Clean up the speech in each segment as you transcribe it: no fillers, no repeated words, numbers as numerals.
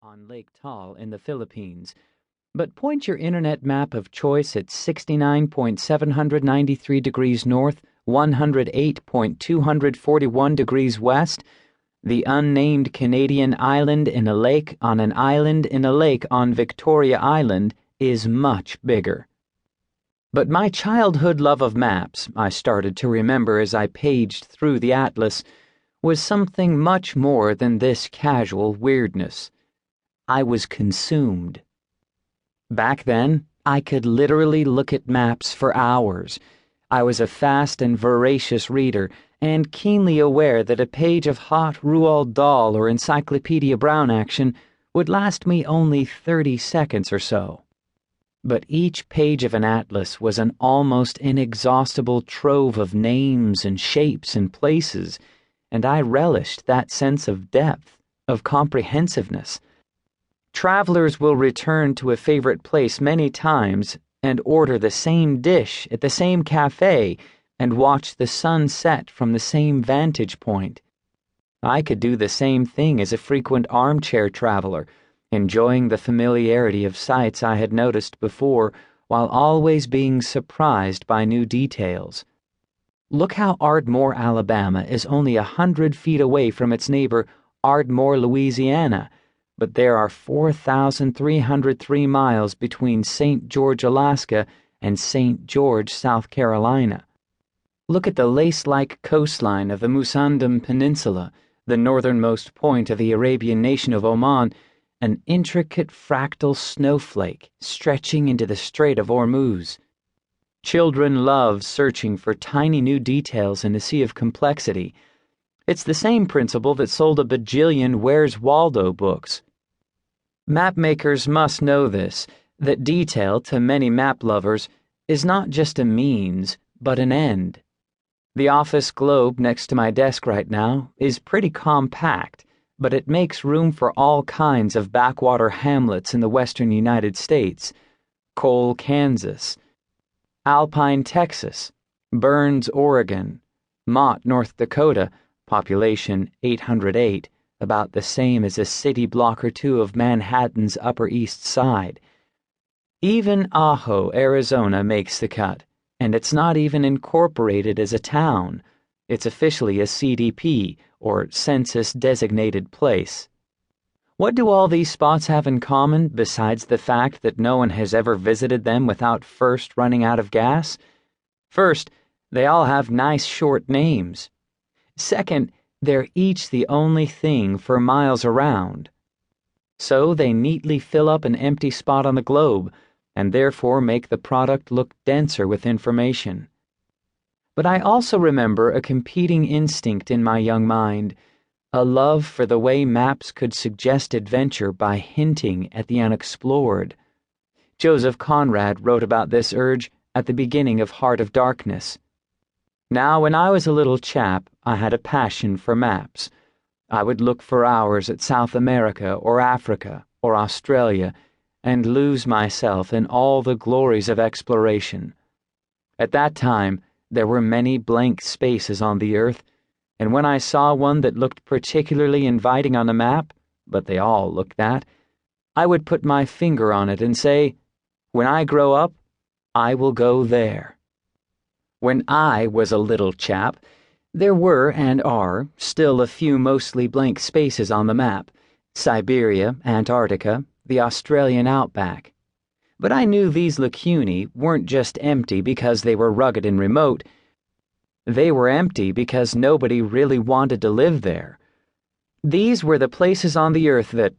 on Lake Taal in the Philippines, but point your internet map of choice at 69.793 degrees north, 108.241 degrees west, the unnamed Canadian island in a lake on an island in a lake on Victoria Island is much bigger. But my childhood love of maps, I started to remember as I paged through the atlas, was something much more than this casual weirdness. I was consumed. Back then, I could literally look at maps for hours. I was a fast and voracious reader, and keenly aware that a page of hot Roald Dahl or Encyclopedia Brown action would last me only 30 seconds or so. But each page of an atlas was an almost inexhaustible trove of names and shapes and places, and I relished that sense of depth, of comprehensiveness. Travelers will return to a favorite place many times and order the same dish at the same cafe and watch the sun set from the same vantage point. I could do the same thing as a frequent armchair traveler, enjoying the familiarity of sights I had noticed before while always being surprised by new details. Look how Ardmore, Alabama is only 100 feet away from its neighbor Ardmore, Louisiana, but there are 4,303 miles between St. George, Alaska and St. George, South Carolina. Look at the lace-like coastline of the Musandam Peninsula, the northernmost point of the Arabian nation of Oman, an intricate fractal snowflake stretching into the Strait of Hormuz. Children love searching for tiny new details in a sea of complexity. It's the same principle that sold a bajillion Where's Waldo books. Mapmakers must know this, that detail, to many map lovers, is not just a means, but an end. The office globe next to my desk right now is pretty compact, but it makes room for all kinds of backwater hamlets in the western United States: Cole, Kansas; Alpine, Texas; Burns, Oregon; Mott, North Dakota, population 808, about the same as a city block or two of Manhattan's Upper East Side. Even Ajo, Arizona makes the cut, and it's not even incorporated as a town. It's officially a CDP, or census-designated place. What do all these spots have in common, besides the fact that no one has ever visited them without first running out of gas? First, they all have nice short names. Second, they're each the only thing for miles around. So they neatly fill up an empty spot on the globe, and therefore make the product look denser with information. But I also remember a competing instinct in my young mind, a love for the way maps could suggest adventure by hinting at the unexplored. Joseph Conrad wrote about this urge at the beginning of Heart of Darkness. Now, when I was a little chap, I had a passion for maps. I would look for hours at South America or Africa or Australia and lose myself in all the glories of exploration. At that time, there were many blank spaces on the earth, and when I saw one that looked particularly inviting on a map, but they all looked that, I would put my finger on it and say, "When I grow up, I will go there." When I was a little chap, there were and are still a few mostly blank spaces on the map: Siberia, Antarctica, the Australian outback. But I knew these lacunae weren't just empty because they were rugged and remote. They were empty because nobody really wanted to live there. These were the places on the earth that,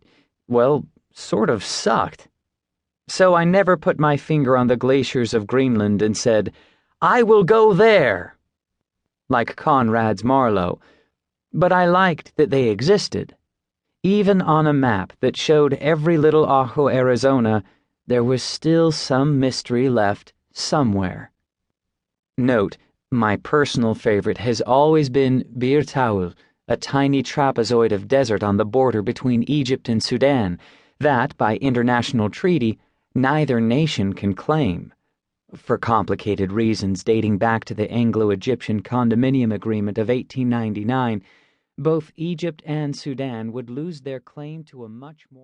well, sort of sucked. So I never put my finger on the glaciers of Greenland and said, "I will go there," like Conrad's Marlowe, but I liked that they existed. Even on a map that showed every little Ajo, Arizona, there was still some mystery left somewhere. Note, my personal favorite has always been Bir Taul, a tiny trapezoid of desert on the border between Egypt and Sudan that, by international treaty, neither nation can claim. For complicated reasons dating back to the Anglo-Egyptian Condominium Agreement of 1899, both Egypt and Sudan would lose their claim to a much more